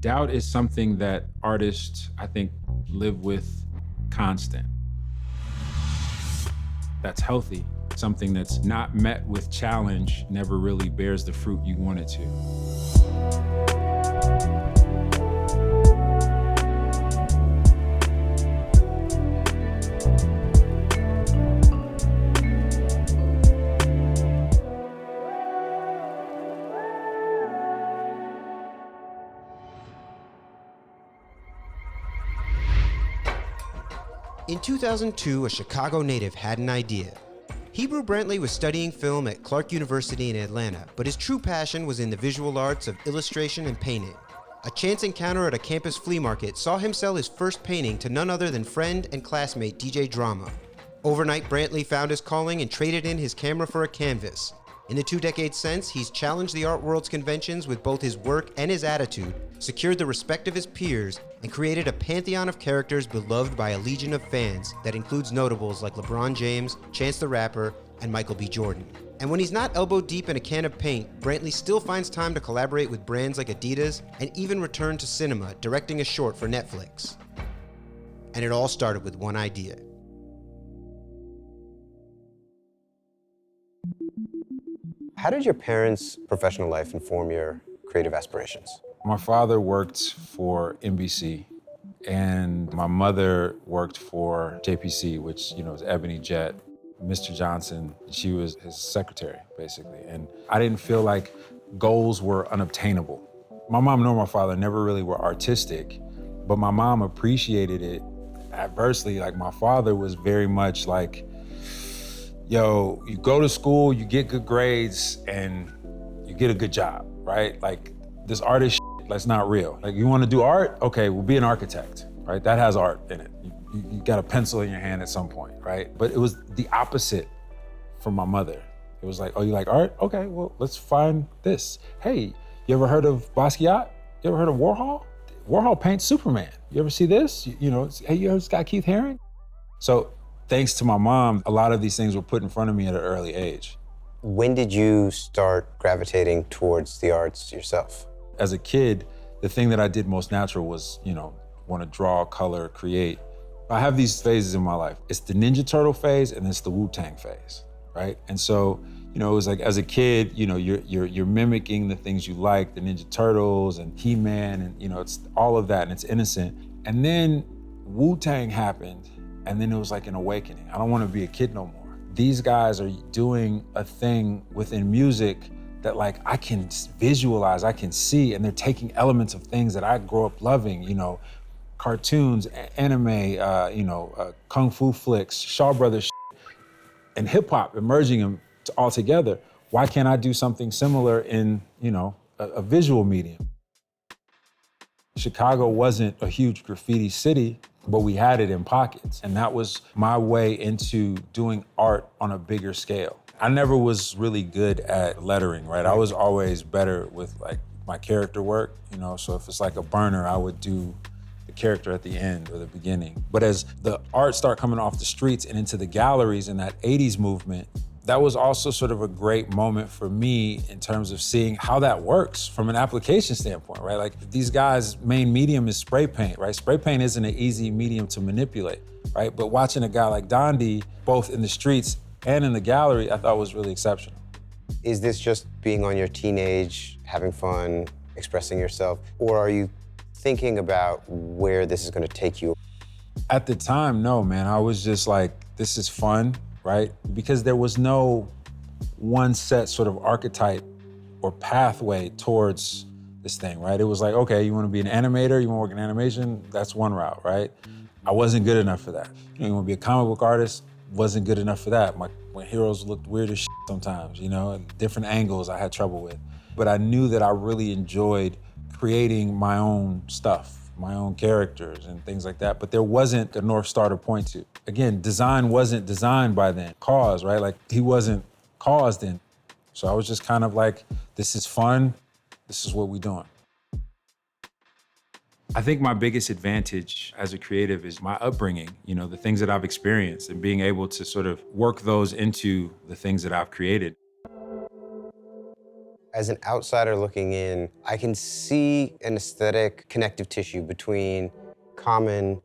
Doubt is something that artists, I think, live with constant. That's healthy. Something that's not met with challenge never really bears the fruit you want it to. In 2002, a Chicago native had an idea. Hebru Brantley was studying film at Clark University in Atlanta, but his true passion was in the visual arts of illustration and painting. A chance encounter at a campus flea market saw him sell his first painting to none other than friend and classmate DJ Drama. Overnight, Brantley found his calling and traded in his camera for a canvas. In the 2 decades since, he's challenged the art world's conventions with both his work and his attitude, secured the respect of his peers, and created a pantheon of characters beloved by a legion of fans that includes notables like LeBron James, Chance the Rapper, and Michael B. Jordan. And when he's not elbow deep in a can of paint, Brantley still finds time to collaborate with brands like Adidas and even return to cinema, directing a short for Netflix. And it all started with one idea. How did your parents' professional life inform your creative aspirations? My father worked for NBC, and my mother worked for JPC, which, is Ebony Jet. Mr. Johnson, she was his secretary, basically. And I didn't feel like goals were unobtainable. My mom nor my father never really were artistic, but my mom appreciated it adversely. Like, my father was very much like, yo, you go to school, you get good grades, and you get a good job, right? Like, this artist shit, that's not real. Like, you want to do art? Okay, well, be an architect, right? That has art in it. You got a pencil in your hand at some point, right? But it was the opposite from my mother. It was like, oh, you like art? Okay, well, let's find this. Hey, you ever heard of Basquiat? You ever heard of Warhol? Warhol paints Superman. You ever see this? Hey, you ever got Keith Haring? So thanks to my mom, a lot of these things were put in front of me at an early age. When did you start gravitating towards the arts yourself? As a kid, the thing that I did most natural was, want to draw, color, create. I have these phases in my life. It's the Ninja Turtle phase and it's the Wu-Tang phase, right? And so, it was like, as a kid, you're mimicking the things you like, the Ninja Turtles and He-Man, and it's all of that, and it's innocent. And then Wu-Tang happened, and then it was like an awakening. I don't want to be a kid no more. These guys are doing a thing within music that, like, I can visualize, I can see, and they're taking elements of things that I grew up loving, cartoons, anime, kung fu flicks, Shaw Brothers, and hip hop, merging them all together. Why can't I do something similar in, a visual medium? Chicago wasn't a huge graffiti city, but we had it in pockets. And that was my way into doing art on a bigger scale. I never was really good at lettering, right? I was always better with, like, my character work, so if it's like a burner, I would do the character at the end or the beginning. But as the art started coming off the streets and into the galleries in that 80s movement, that was also sort of a great moment for me in terms of seeing how that works from an application standpoint, right? Like, these guys' main medium is spray paint, right? Spray paint isn't an easy medium to manipulate, right? But watching a guy like Dondi, both in the streets and in the gallery, I thought was really exceptional. Is this just being on your teenage, having fun, expressing yourself, or are you thinking about where this is going to take you? At the time, no, man. I was just like, this is fun, right? Because there was no one set sort of archetype or pathway towards this thing, right? It was like, okay, you want to be an animator, you want to work in animation, that's one route, right? I wasn't good enough for that. You want to be a comic book artist, wasn't good enough for that. My heroes looked weird as shit sometimes, and different angles I had trouble with. But I knew that I really enjoyed creating my own stuff, my own characters and things like that. But there wasn't a North Star to point to. Again, design wasn't designed by then. Cause, right? Like, he wasn't caused then. So I was just kind of like, this is fun. This is what we're doing. I think my biggest advantage as a creative is my upbringing, the things that I've experienced and being able to sort of work those into the things that I've created. As an outsider looking in, I can see an aesthetic connective tissue between Common,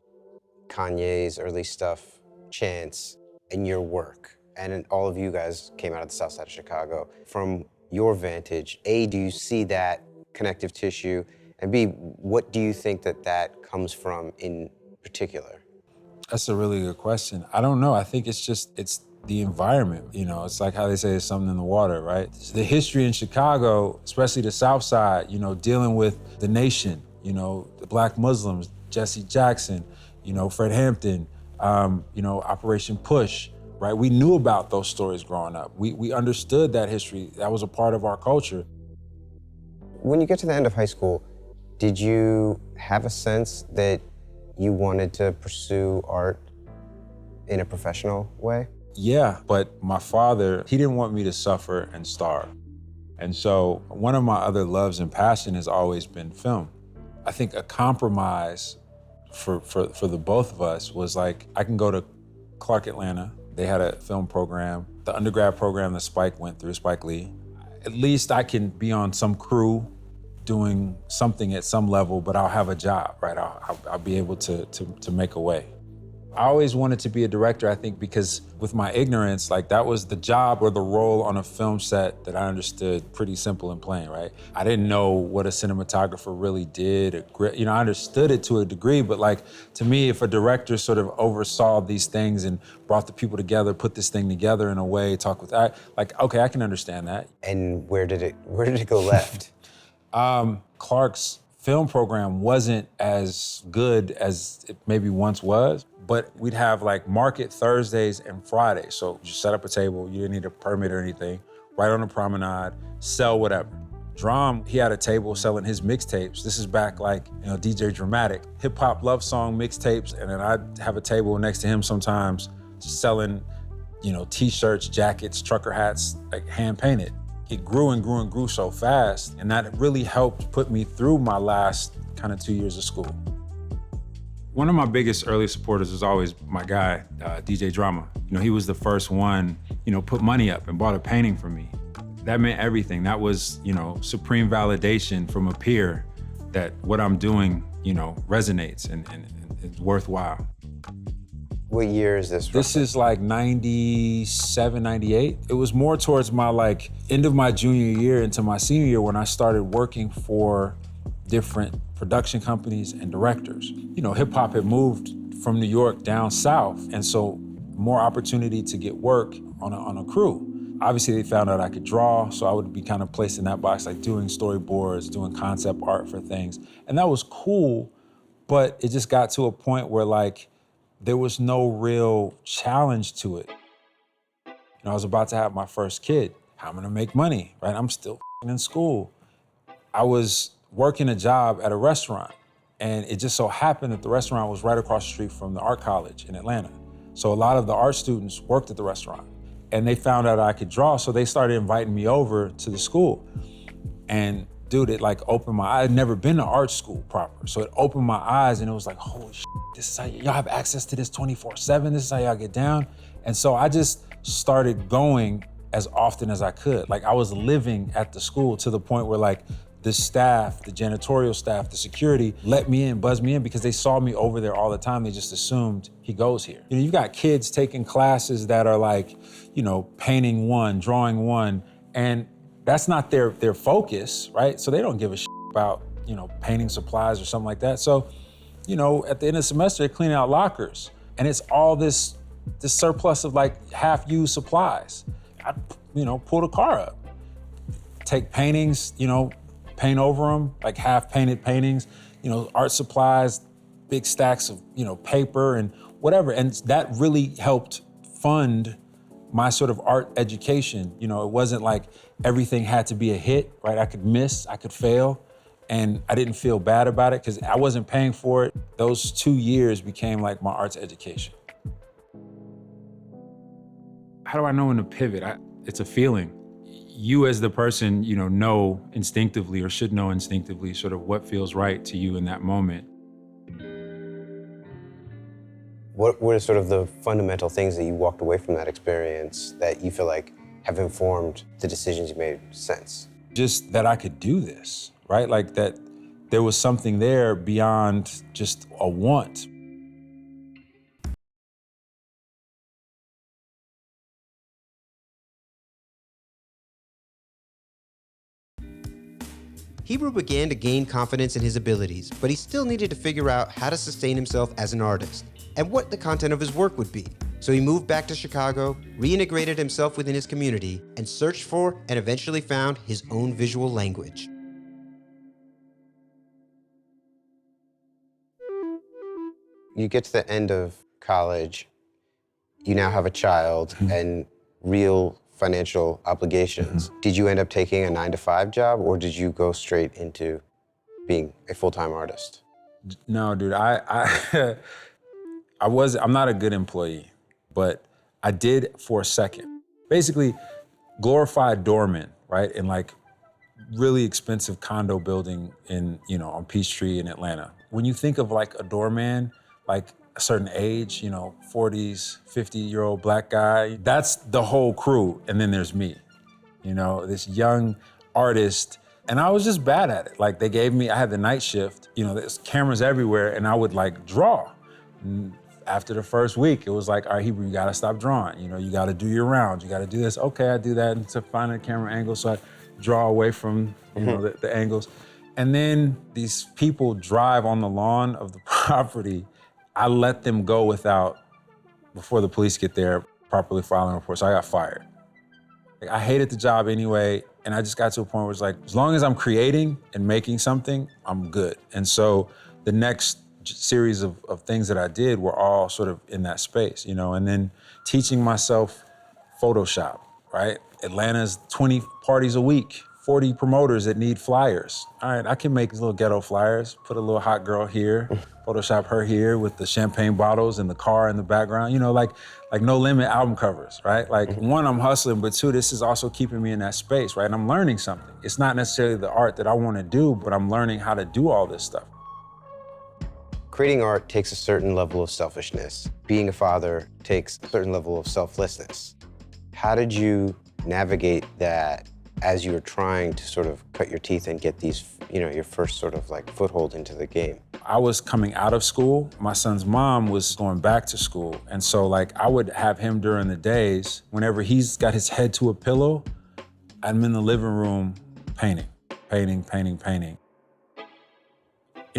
Kanye's early stuff, Chance, and your work. And all of you guys came out of the south side of Chicago. From your vantage, A, do you see that connective tissue? And B, what do you think that that comes from in particular? That's a really good question. I don't know. I think it's the environment. It's like how they say there's something in the water, right? The history in Chicago, especially the South Side, dealing with the nation, the Black Muslims, Jesse Jackson, Fred Hampton, Operation Push, right? We knew about those stories growing up. We understood that history. That was a part of our culture. When you get to the end of high school, did you have a sense that you wanted to pursue art in a professional way? Yeah, but my father, he didn't want me to suffer and starve. And so one of my other loves and passion has always been film. I think a compromise for the both of us was like, I can go to Clark Atlanta. They had a film program, the undergrad program that Spike went through, Spike Lee. At least I can be on some crew doing something at some level, but I'll have a job, right? I'll be able to make a way. I always wanted to be a director, I think, because with my ignorance, like that was the job or the role on a film set that I understood pretty simple and plain, right? I didn't know what a cinematographer really did. I understood it to a degree, but like to me, if a director sort of oversaw these things and brought the people together, put this thing together in a way, talk with that, like, okay, I can understand that. And where did it go left? Clark's film program wasn't as good as it maybe once was, but we'd have like market Thursdays and Fridays. So you set up a table, you didn't need a permit or anything, right on the promenade, sell whatever. Drum, he had a table selling his mixtapes. This is back like, DJ Dramatic, hip hop love song mixtapes. And then I'd have a table next to him sometimes selling, t-shirts, jackets, trucker hats, like hand painted. It grew and grew and grew so fast, and that really helped put me through my last kind of 2 years of school. One of my biggest early supporters was always my guy, DJ Drama. He was the first one, put money up and bought a painting for me. That meant everything. That was, supreme validation from a peer that what I'm doing, resonates and it's worthwhile. What year is this? This is like 97, 98. It was more towards my like end of my junior year into my senior year when I started working for different production companies and directors. Hip hop had moved from New York down south, and so more opportunity to get work on a crew. Obviously, they found out I could draw, so I would be kind of placed in that box, like doing storyboards, doing concept art for things. And that was cool, but it just got to a point where like, there was no real challenge to it. I was about to have my first kid. How am I gonna make money, right? I'm still in school. I was working a job at a restaurant, and it just so happened that the restaurant was right across the street from the art college in Atlanta. So a lot of the art students worked at the restaurant, and they found out I could draw, so they started inviting me over to the school. And dude, it like opened my eyes. I had never been to art school proper. So it opened my eyes and it was like, holy shit, this is how y'all have access to this 24/7. This is how y'all get down. And so I just started going as often as I could. Like I was living at the school to the point where like the staff, the janitorial staff, the security let me in, buzzed me in because they saw me over there all the time. They just assumed he goes here. You've got kids taking classes that are like, painting one, drawing one, and that's not their focus, right? So they don't give a shit about, painting supplies or something like that. So, at the end of the semester, they're cleaning out lockers. And it's all this surplus of like half-used supplies. I, pull the car up, take paintings, paint over them, like half-painted paintings, art supplies, big stacks of, paper and whatever. And that really helped fund my sort of art education. It wasn't like everything had to be a hit, right? I could miss, I could fail, and I didn't feel bad about it because I wasn't paying for it. Those 2 years became like my arts education. How do I know when to pivot? It's a feeling. You as the person, know instinctively or should know instinctively sort of what feels right to you in that moment. What were sort of the fundamental things that you walked away from that experience that you feel like have informed the decisions you made since? Just that I could do this, right? Like that there was something there beyond just a want. Hebru began to gain confidence in his abilities, but he still needed to figure out how to sustain himself as an artist and what the content of his work would be. So he moved back to Chicago, reintegrated himself within his community, and searched for and eventually found his own visual language. You get to the end of college, you now have a child and real financial obligations. Did you end up taking a 9-to-5 job, or did you go straight into being a full-time artist? No, dude, I'm not a good employee, but I did for a second. Basically, glorified doorman, right? In like really expensive condo building in, on Peachtree in Atlanta. When you think of like a doorman, like a certain age, 40s, 50-year-old black guy, that's the whole crew. And then there's me, this young artist. And I was just bad at it. Like I had the night shift, there's cameras everywhere, and I would like draw. And after the first week, it was like, all right, Hebru, you gotta stop drawing. You gotta do your rounds, you gotta do this. Okay, I do that, and to find a camera angle, so I draw away from the angles. And then these people drive on the lawn of the property. I let them go before the police get there, properly filing a report, so I got fired. Like, I hated the job anyway, and I just got to a point where it's like, as long as I'm creating and making something, I'm good. And so the next series of things that I did were all sort of in that space, and then teaching myself Photoshop, right? Atlanta's 20 parties a week, 40 promoters that need flyers. All right, I can make these little ghetto flyers, put a little hot girl here, Photoshop her here with the champagne bottles and the car in the background, like No Limit album covers, right? Like, one, I'm hustling, but two, this is also keeping me in that space, right? And I'm learning something. It's not necessarily the art that I want to do, but I'm learning how to do all this stuff. Creating art takes a certain level of selfishness. Being a father takes a certain level of selflessness. How did you navigate that as you were trying to sort of cut your teeth and get these, your first sort of like foothold into the game? I was coming out of school. My son's mom was going back to school. And so like I would have him during the days, whenever he's got his head to a pillow, I'm in the living room painting.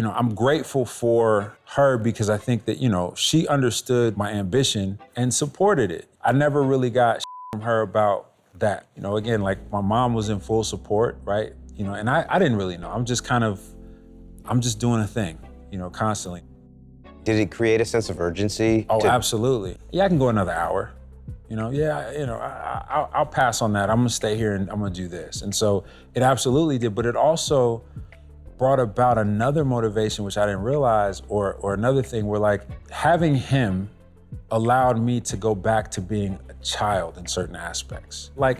I'm grateful for her because I think that, she understood my ambition and supported it. I never really got from her about that. Again, like my mom was in full support, right? And I didn't really know. I'm just doing a thing, constantly. Did it create a sense of urgency? Oh, absolutely. Yeah, I can go another hour. I'll pass on that. I'm gonna stay here and I'm gonna do this. And so it absolutely did, but it also brought about another motivation, which I didn't realize, or another thing where like having him allowed me to go back to being a child in certain aspects. Like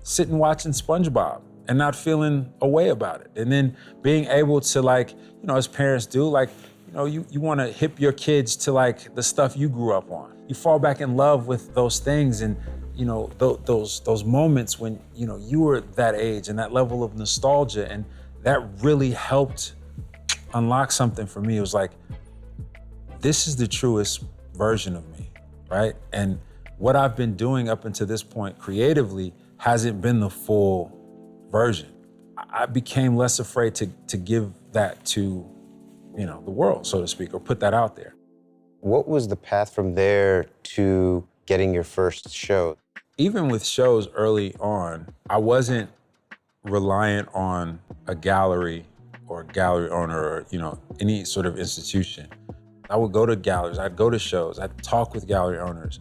sitting watching SpongeBob and not feeling a way about it. And then being able to like, as parents do, like, you want to hip your kids to like the stuff you grew up on. You fall back in love with those things and, those moments when, you were that age and that level of nostalgia. And that really helped unlock something for me. It was like, this is the truest version of me, right? And what I've been doing up until this point creatively hasn't been the full version. I became less afraid to give that to, the world, so to speak, or put that out there. What was the path from there to getting your first show? Even with shows early on, I wasn't reliant on a gallery or a gallery owner or, any sort of institution. I would go to galleries, I'd go to shows, I'd talk with gallery owners.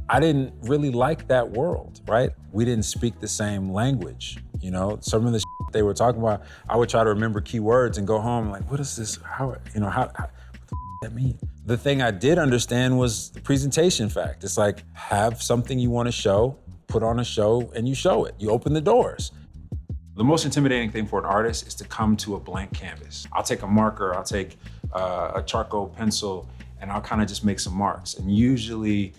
I didn't really like that world, right? We didn't speak the same language, Some of the they were talking about, I would try to remember keywords and go home like, what is this? What does that mean? The thing I did understand was the presentation fact. It's like, have something you want to show, put on a show, and you show it. You open the doors. The most intimidating thing for an artist is to come to a blank canvas. I'll take a marker, I'll take a charcoal pencil, and I'll kind of just make some marks. And usually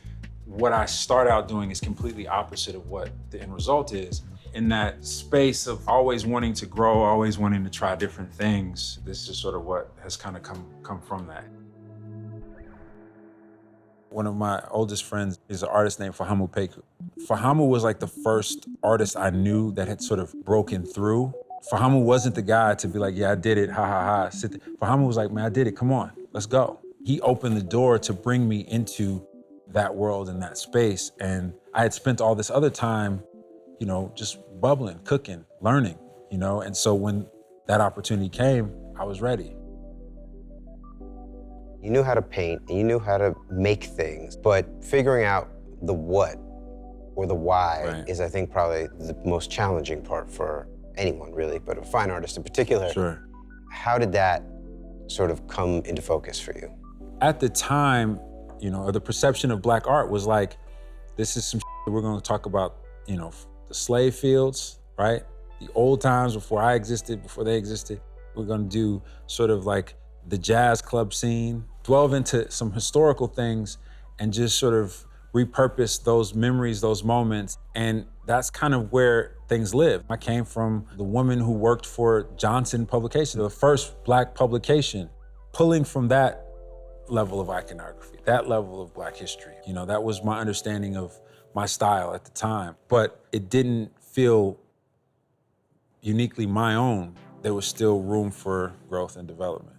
what I start out doing is completely opposite of what the end result is. in that space of always wanting to grow, always wanting to try different things. This is sort of what has kind of come from that. One of my oldest friends is an artist named Fahamu Peku. Fahamu was like the first artist I knew that had sort of broken through. Fahamu wasn't the guy to be like, yeah, I did it, ha ha ha. Fahamu was like, man, I did it, come on, let's go. He opened the door to bring me into that world and that space. And I had spent all this other time, you know, just bubbling, cooking, learning, you know? And so when that opportunity came, I was ready. You knew how to paint and you knew how to make things, but figuring out the what or the why is, I think, probably the most challenging part for anyone, really, but a fine artist in particular. Sure. How did that sort of come into focus for you? At the time, you know, the perception of Black art was like, this is some shit we're gonna talk about, you know, the slave fields, right? The old times before I existed, before they existed. We're gonna do sort of like the jazz club scene, delve into some historical things and just sort of repurpose those memories, those moments. And that's kind of where things live. I came from the woman who worked for Johnson Publication, the first Black publication, pulling from that level of iconography, that level of Black history. You know, that was my understanding of my style at the time, but it didn't feel uniquely my own. There was still room for growth and development.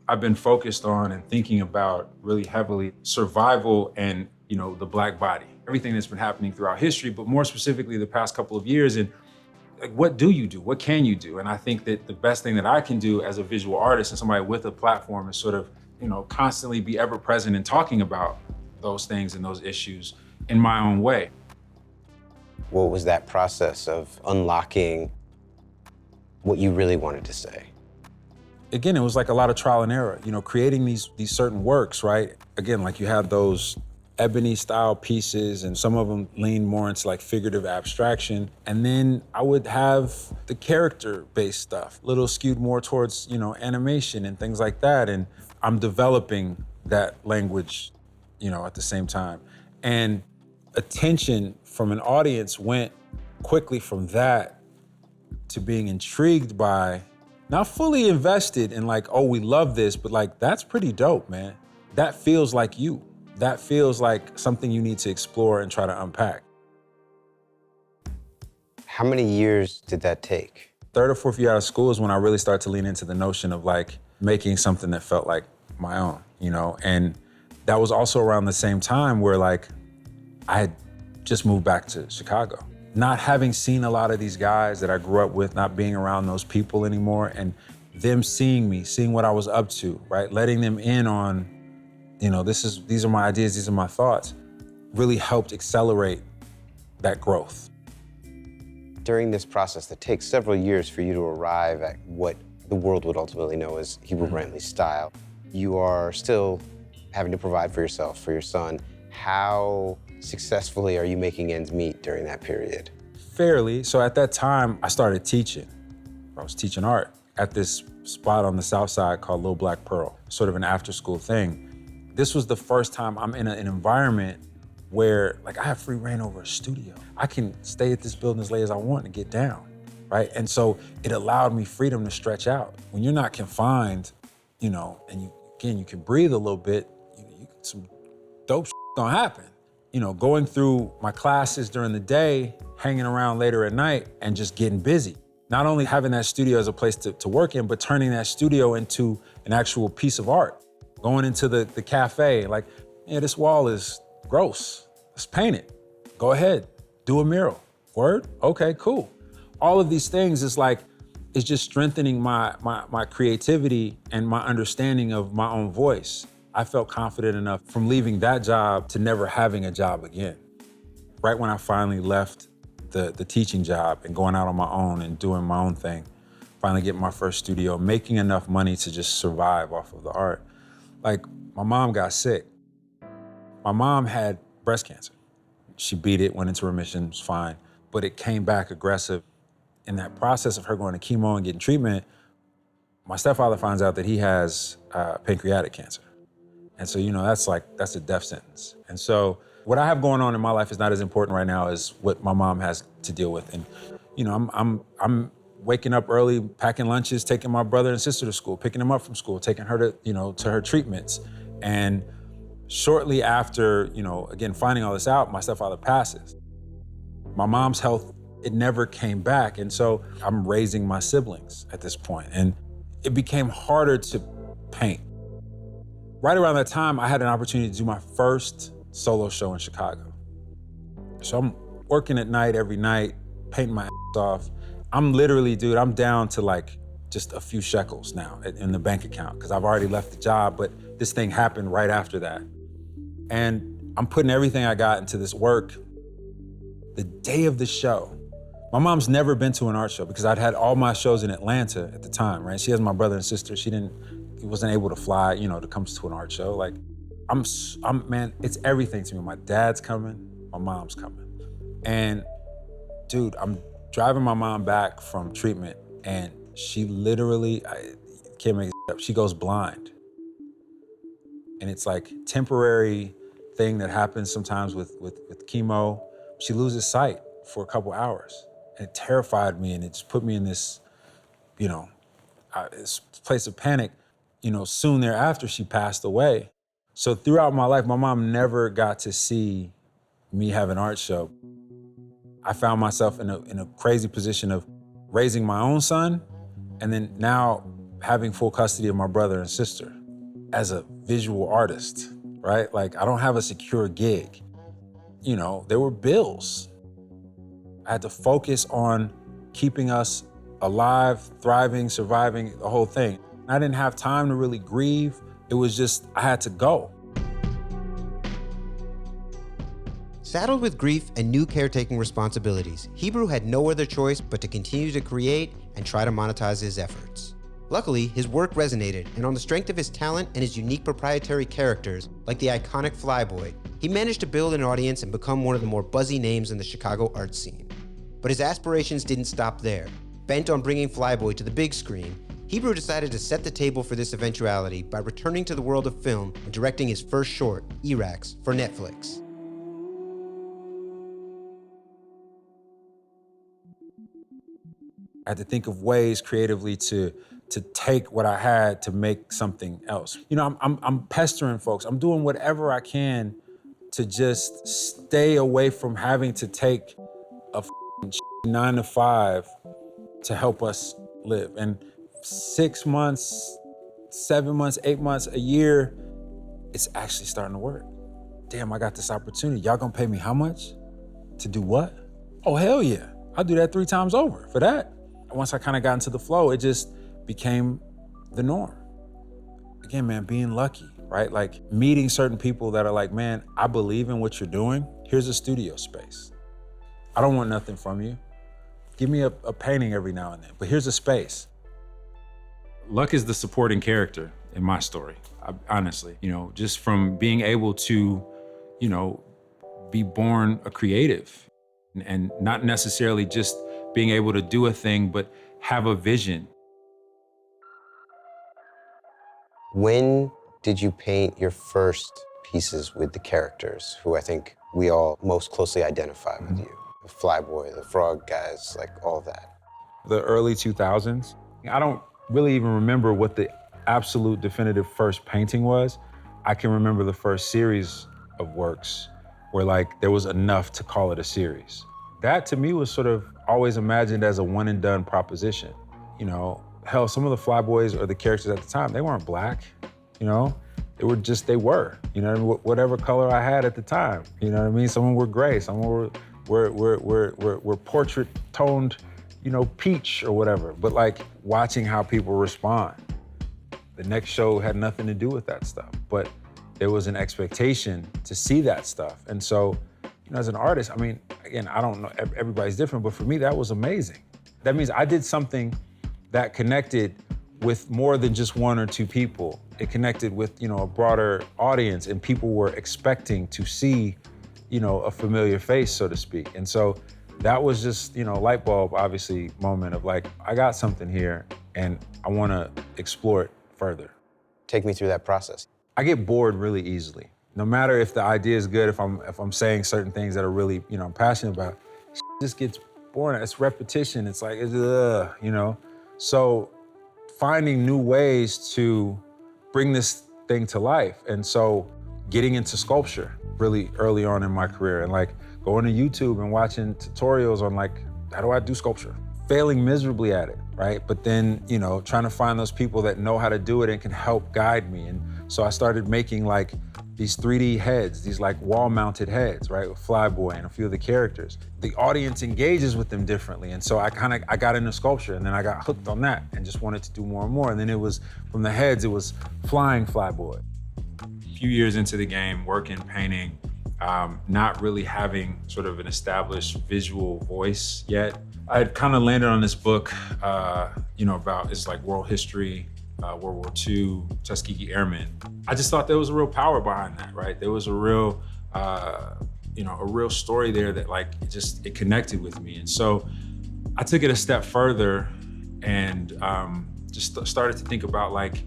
I've been focused on and thinking about really heavily survival and, you know, the Black body, everything that's been happening throughout history, but more specifically the past couple of years. And like, what do you do? What can you do? And I think that the best thing that I can do as a visual artist and somebody with a platform is sort of, you know, constantly be ever present in talking about those things and those issues in my own way. What was that process of unlocking what you really wanted to say? Again, it was like a lot of trial and error, you know, creating these certain works, right? Again, like you have those ebony style pieces and some of them lean more into like figurative abstraction. And then I would have the character based stuff, a little skewed more towards, you know, animation and things like that. And I'm developing that language, you know, at the same time. And attention from an audience went quickly from that to being intrigued by, not fully invested in like, oh, we love this, but like, that's pretty dope, man. That feels like you. That feels like something you need to explore and try to unpack. How many years did that take? Third or fourth year out of school is when I really started to lean into the notion of like making something that felt like my own, you know? And that was also around the same time where like I had just moved back to Chicago. Not having seen a lot of these guys that I grew up with, not being around those people anymore, and them seeing me, seeing what I was up to, right? Letting them in on, you know, these are my ideas, these are my thoughts, really helped accelerate that growth. During this process that takes several years for you to arrive at what the world would ultimately know as Hebru Brantley's style, you are still having to provide for yourself, for your son. How successfully are you making ends meet during that period? Fairly. So at that time, I started teaching. I was teaching art at this spot on the South Side called Little Black Pearl, sort of an after-school thing. This was the first time I'm in an environment where like I have free reign over a studio. I can stay at this building as late as I want and get down, right? And so it allowed me freedom to stretch out. When you're not confined, you know, and you can breathe a little bit, some dope gonna happen. You know, going through my classes during the day, hanging around later at night, and just getting busy. Not only having that studio as a place to work in, but turning that studio into an actual piece of art. Going into the cafe, like, yeah, this wall is gross. Let's paint it. Go ahead, do a mural. Word? Okay, cool. All of these things is like, it's just strengthening my creativity and my understanding of my own voice. I felt confident enough from leaving that job to never having a job again. Right when I finally left the teaching job and going out on my own and doing my own thing, finally getting my first studio, making enough money to just survive off of the art. Like, my mom got sick. My mom had breast cancer. She beat it, went into remission, was fine, but it came back aggressive. In that process of her going to chemo and getting treatment, my stepfather finds out that he has pancreatic cancer. And so, you know, that's a death sentence. And so What I have going on in my life is not as important right now as what my mom has to deal with. And, you know, I'm waking up early, packing lunches, taking my brother and sister to school, picking them up from school, taking her to, to her treatments. And shortly after, again, finding all this out, my stepfather passes. My mom's health, it never came back. And so I'm raising my siblings at this point. And it became harder to paint. Right around that time, I had an opportunity to do my first solo show in Chicago. So I'm working at night every night, painting my ass off. I'm literally, dude, I'm down to like just a few shekels now in the bank account because I've already left the job, but this thing happened right after that. And I'm putting everything I got into this work. The day of the show, my mom's never been to an art show because I'd had all my shows in Atlanta at the time, right? She has my brother and sister. She wasn't able to fly, to come to an art show. Like, man, it's everything to me. My dad's coming, my mom's coming. And dude, I'm driving my mom back from treatment and she literally, I can't make it up, she goes blind. And it's like temporary thing that happens sometimes with chemo. She loses sight for a couple hours. And it terrified me and it just put me in this, this place of panic. Soon thereafter, she passed away. So throughout my life, my mom never got to see me have an art show. I found myself in a crazy position of raising my own son and then now having full custody of my brother and sister as a visual artist, right? Like, I don't have a secure gig. There were bills. I had to focus on keeping us alive, thriving, surviving, the whole thing. I didn't have time to really grieve. It was just, I had to go. Saddled with grief and new caretaking responsibilities, Hebru had no other choice but to continue to create and try to monetize his efforts. Luckily, his work resonated, and on the strength of his talent and his unique proprietary characters, like the iconic Flyboy, he managed to build an audience and become one of the more buzzy names in the Chicago art scene. But his aspirations didn't stop there. Bent on bringing Flyboy to the big screen, Hebru decided to set the table for this eventuality by returning to the world of film and directing his first short, Erax, for Netflix. I had to think of ways creatively to take what I had to make something else. I'm pestering folks. I'm doing whatever I can to just stay away from having to take a 9 to 5 to help us live. And 6 months, 7 months, 8 months, a year, it's actually starting to work. Damn, I got this opportunity. Y'all gonna pay me how much? To do what? Oh, hell yeah. I'll do that 3 times over for that. Once I kind of got into the flow, it just became the norm. Again, man, being lucky, right? Like meeting certain people that are like, man, I believe in what you're doing. Here's a studio space. I don't want nothing from you. Give me a painting every now and then, but here's a space. Luck is the supporting character in my story, honestly. Just from being able to, be born a creative and not necessarily just being able to do a thing, but have a vision. When did you paint your first pieces with the characters who I think we all most closely identify with you? The Flyboy, the Frog guys, like all of that. The early 2000s. I don't really even remember what the absolute definitive first painting was. I can remember the first series of works where like there was enough to call it a series. That to me was sort of always imagined as a one and done proposition. Hell, some of the Flyboys or the characters at the time, they weren't black, they were, whatever color I had at the time, Some were gray, some were portrait toned, peach or whatever. But like watching how people respond. The next show had nothing to do with that stuff, but there was an expectation to see that stuff. And so, as an artist, again, I don't know, everybody's different, but for me, that was amazing. That means I did something that connected with more than just 1 or 2 people. It connected with, a broader audience, and people were expecting to see, a familiar face, so to speak. And so that was just, light bulb, obviously, moment of like, I got something here and I wanna explore it further. Take me through that process. I get bored really easily. No matter if the idea is good, if I'm saying certain things that are really, I'm passionate about, just gets boring. It's repetition. It's like, So finding new ways to bring this thing to life. And so getting into sculpture really early on in my career and like going to YouTube and watching tutorials on like, how do I do sculpture? Failing miserably at it, right? But then, trying to find those people that know how to do it and can help guide me. And so I started making like these 3D heads, these like wall-mounted heads, right? With Flyboy and a few of the characters. The audience engages with them differently. And so I got into sculpture and then I got hooked on that and just wanted to do more and more. And then it was, from the heads, it was flying Flyboy. A few years into the game, working, painting, not really having sort of an established visual voice yet. I had kind of landed on this book, about, it's like world history, World War II, Tuskegee Airmen. I just thought there was a real power behind that, right? There was a real, a real story there that like, it connected with me. And so I took it a step further and just started to think about like,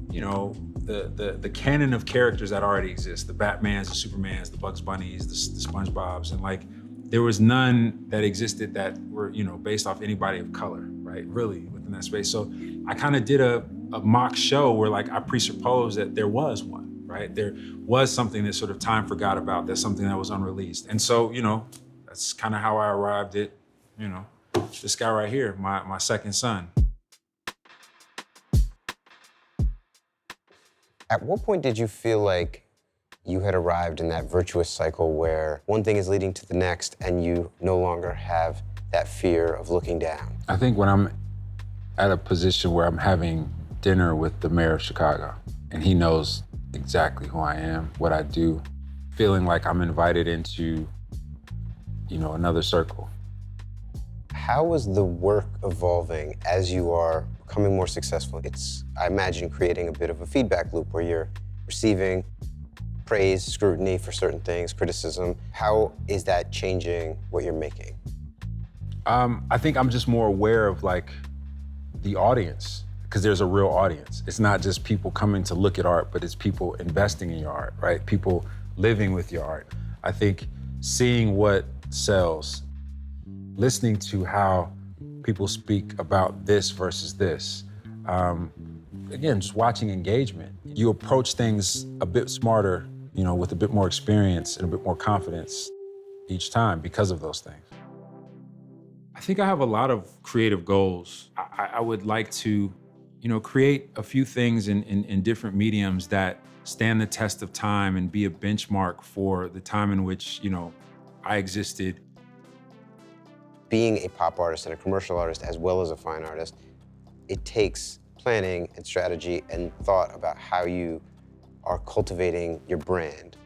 the canon of characters that already exist, the Batmans, the Supermans, the Bugs Bunnies, the SpongeBobs, and like, there was none that existed that were, based off anybody of color, right? Really within that space. So I kind of did a mock show where like I presupposed that there was one, right? There was something that sort of time forgot about, that's something that was unreleased. And so, that's kind of how I arrived at, this guy right here, my second son. At what point did you feel like you had arrived in that virtuous cycle where one thing is leading to the next and you no longer have that fear of looking down? I think when I'm at a position where I'm having dinner with the mayor of Chicago and he knows exactly who I am, what I do, feeling like I'm invited into, another circle. How is the work evolving as you are becoming more successful? It's, I imagine, creating a bit of a feedback loop where you're receiving praise, scrutiny for certain things, criticism. How is that changing what you're making? I think I'm just more aware of like the audience, because there's a real audience. It's not just people coming to look at art, but it's people investing in your art, right? People living with your art. I think seeing what sells, listening to how people speak about this versus this. Again, just watching engagement. You approach things a bit smarter, with a bit more experience and a bit more confidence each time because of those things. I think I have a lot of creative goals. I would like to, create a few things in different mediums that stand the test of time and be a benchmark for the time in which, I existed. Being a pop artist and a commercial artist as well as a fine artist, it takes planning and strategy and thought about how you are cultivating your brand.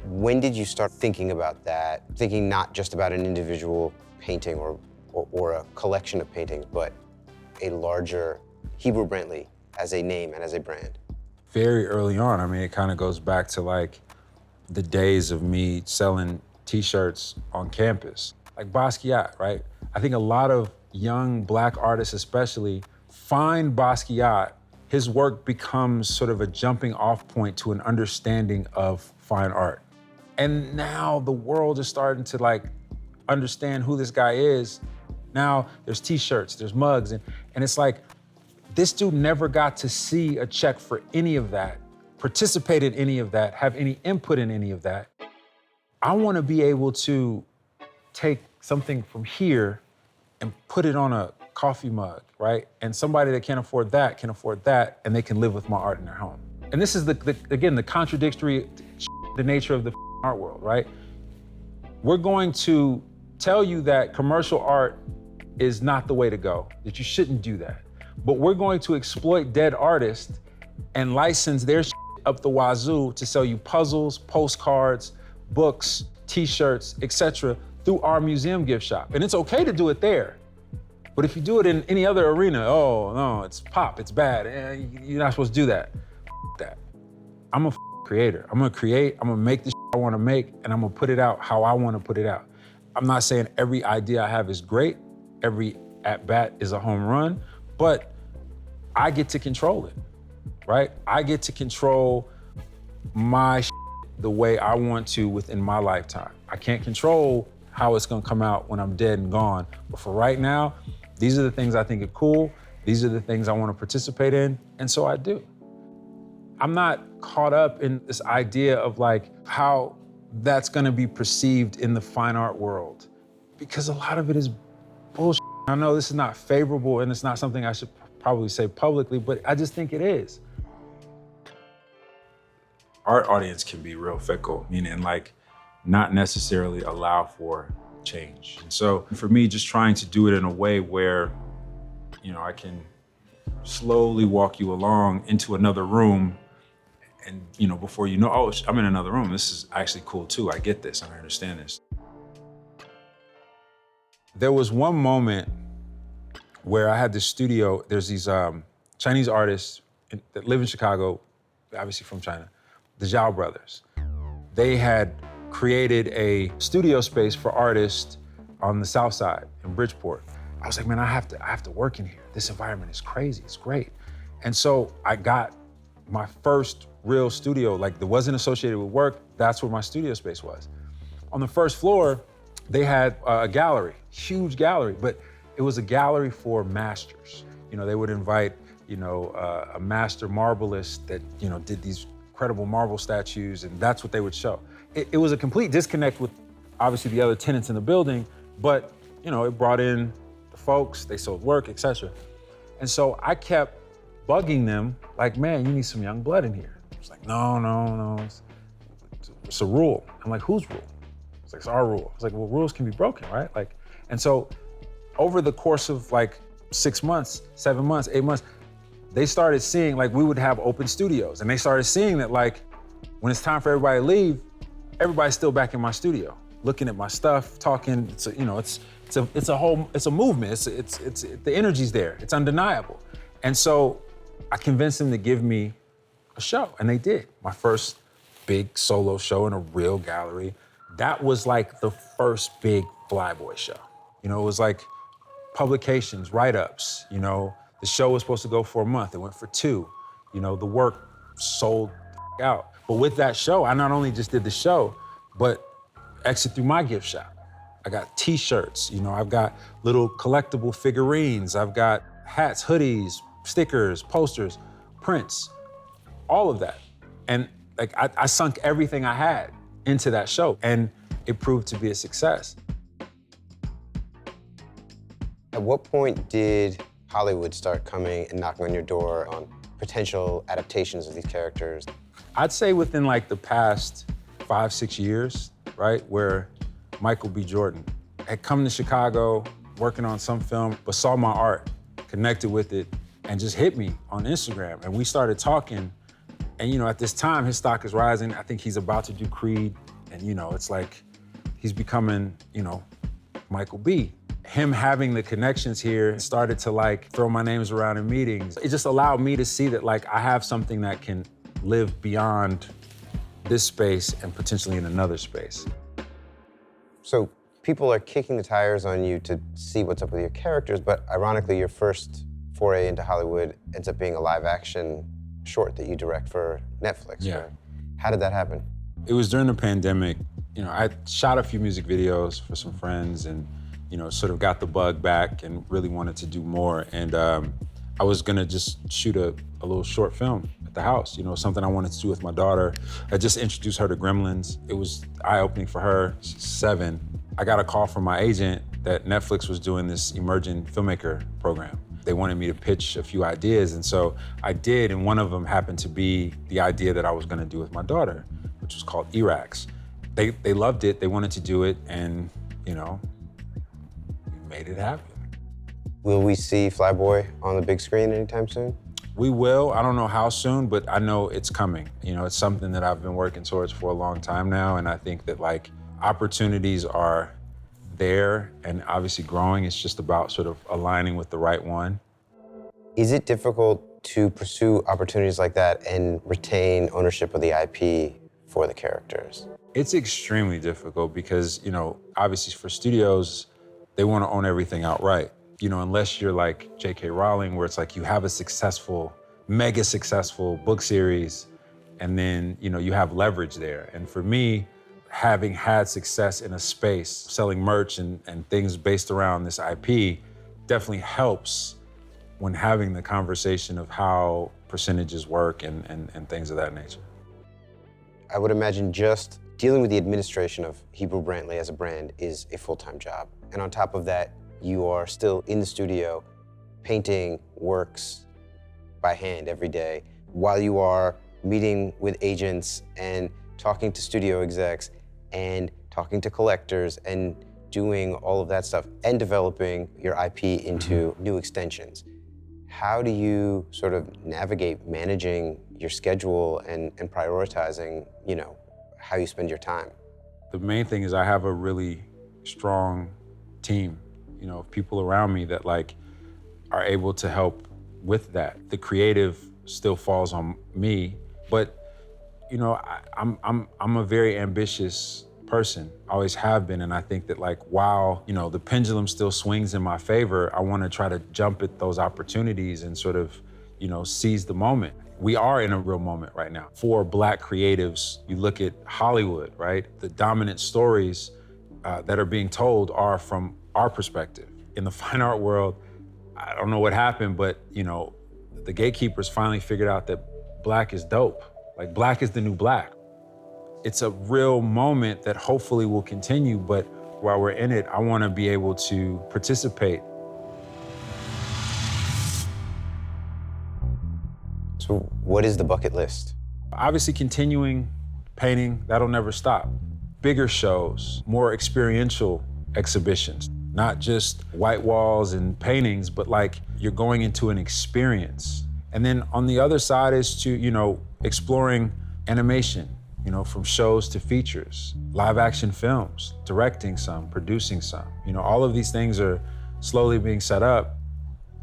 When did you start thinking about that, thinking not just about an individual painting or a collection of paintings, but a larger Hebru Brantley as a name and as a brand? Very early on. I mean, it kind of goes back to like the days of me selling T-shirts on campus, like Basquiat, right? I think a lot of young Black artists especially find Basquiat, his work becomes sort of a jumping off point to an understanding of fine art. And now the world is starting to like understand who this guy is. Now there's T-shirts, there's mugs, and it's like, this dude never got to see a check for any of that, participate in any of that, have any input in any of that. I want to be able to take something from here and put it on a coffee mug, right? And somebody that can't afford that, and they can live with my art in their home. And this is again, the contradictory, the nature of the art world, right? We're going to tell you that commercial art is not the way to go, that you shouldn't do that. But we're going to exploit dead artists and license their up the wazoo to sell you puzzles, postcards, books, T-shirts, etc. through our museum gift shop. And it's okay to do it there. But if you do it in any other arena, oh no, it's pop, it's bad. You're not supposed to do that. That. I'm a creator. I'm gonna create, I'm gonna make the I wanna make, and I'm gonna put it out how I wanna put it out. I'm not saying every idea I have is great, every at-bat is a home run, but I get to control it, right? I get to control my the way I want to within my lifetime. I can't control how it's gonna come out when I'm dead and gone, but for right now, these are the things I think are cool, these are the things I wanna participate in, and so I do. I'm not caught up in this idea of like how that's gonna be perceived in the fine art world, because a lot of it is bullshit. I know this is not favorable and it's not something I should probably say publicly, but I just think it is. Our audience can be real fickle, meaning like not necessarily allow for change. And so for me, just trying to do it in a way where, I can slowly walk you along into another room and, before you know, oh, I'm in another room. This is actually cool too. I get this, I understand this. There was one moment where I had this studio. There's these Chinese artists that live in Chicago, obviously from China, the Zhao brothers. They had created a studio space for artists on the South Side in Bridgeport. I was like, man, I have to work in here. This environment is crazy, it's great. And so I got my first real studio, like that wasn't associated with work, that's where my studio space was. On the first floor, they had a gallery, huge gallery, but it was a gallery for masters. They would invite, a master marblist that, did these incredible marble statues, and that's what they would show. It was a complete disconnect with, obviously, the other tenants in the building, but, it brought in the folks, they sold work, etc. And so I kept bugging them, like, man, you need some young blood in here. It's like, no, it's a rule. I'm like, whose rule? It's like, it's our rule. It's like, well, rules can be broken, right? Like, and so over the course of like 6 months, 7 months, 8 months, they started seeing, like, we would have open studios, and they started seeing that, like, when it's time for everybody to leave, everybody's still back in my studio, looking at my stuff, talking. It's a movement. It's the energy's there. It's undeniable. And so I convinced them to give me a show, and they did. My first big solo show in a real gallery. That was like the first big Flyboy show. It was like publications, write-ups. The show was supposed to go for a month. It went for 2. The work sold out. But with that show, I not only just did the show, but exit through my gift shop. I got T-shirts. I've got little collectible figurines. I've got hats, hoodies, stickers, posters, prints, all of that. And like I sunk everything I had into that show, and it proved to be a success. At what point did Hollywood start coming and knocking on your door on potential adaptations of these characters? I'd say within like the past 5-6 years, right, where Michael B. Jordan had come to Chicago working on some film, but saw my art, connected with it, and just hit me on Instagram. And we started talking, and at this time, his stock is rising. I think he's about to do Creed, and it's like he's becoming, Michael B. Him having the connections here started to like throw my names around in meetings. It just allowed me to see that like I have something that can live beyond this space and potentially in another space. So people are kicking the tires on you to see what's up with your characters, but ironically, your first foray into Hollywood ends up being a live action short that you direct for Netflix. Yeah. Right? How did that happen? It was during the pandemic. I shot a few music videos for some friends and, sort of got the bug back and really wanted to do more. And I was gonna just shoot a little short film at the house, something I wanted to do with my daughter. I just introduced her to Gremlins. It was eye-opening for her, she's 7. I got a call from my agent that Netflix was doing this emerging filmmaker program. They wanted me to pitch a few ideas, and so I did, and one of them happened to be the idea that I was gonna do with my daughter, which was called Erax. They loved it, they wanted to do it, and we made it happen. Will we see Flyboy on the big screen anytime soon? We will. I don't know how soon, but I know it's coming. It's something that I've been working towards for a long time now, and I think that like opportunities are there and obviously growing. It's just about sort of aligning with the right one. Is it difficult to pursue opportunities like that and retain ownership of the IP for the characters? It's extremely difficult because, obviously for studios, they want to own everything outright. Unless you're like J.K. Rowling, where it's like you have a successful, mega successful book series, and then, you have leverage there. And for me, having had success in a space, selling merch and things based around this IP definitely helps when having the conversation of how percentages work and things of that nature. I would imagine just dealing with the administration of Hebru Brantley as a brand is a full-time job. And on top of that, you are still in the studio painting works by hand every day while you are meeting with agents and talking to studio execs and talking to collectors and doing all of that stuff and developing your IP into new extensions. How do you sort of navigate managing your schedule and prioritizing, how you spend your time? The main thing is I have a really strong team, of people around me that are able to help with that. The creative still falls on me, but I'm a very ambitious person, always have been, and I think that while the pendulum still swings in my favor, I want to try to jump at those opportunities and sort of seize the moment. We are in a real moment right now. For Black creatives, you look at Hollywood, right? The dominant stories that are being told are from our perspective. In the fine art world, I don't know what happened, but the gatekeepers finally figured out that Black is dope. Black is the new Black. It's a real moment that hopefully will continue, but while we're in it, I want to be able to participate. So what is the bucket list? Obviously continuing painting, that'll never stop. Bigger shows, more experiential exhibitions, not just white walls and paintings, but you're going into an experience. And then on the other side is to, exploring animation, from shows to features, live action films, directing some, producing some. All of these things are slowly being set up.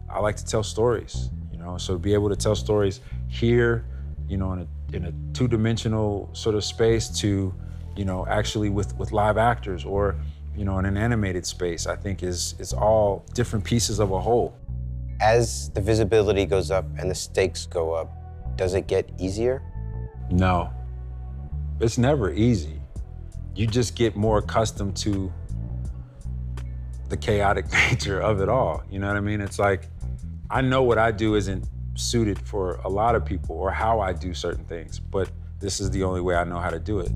I like to tell stories, so to be able to tell stories here, in a two-dimensional sort of space to, actually with live actors or, in an animated space, I think is all different pieces of a whole. As the visibility goes up and the stakes go up, does it get easier? No, it's never easy. You just get more accustomed to the chaotic nature of it all. You know what I mean? It's I know what I do isn't suited for a lot of people or how I do certain things, but this is the only way I know how to do it.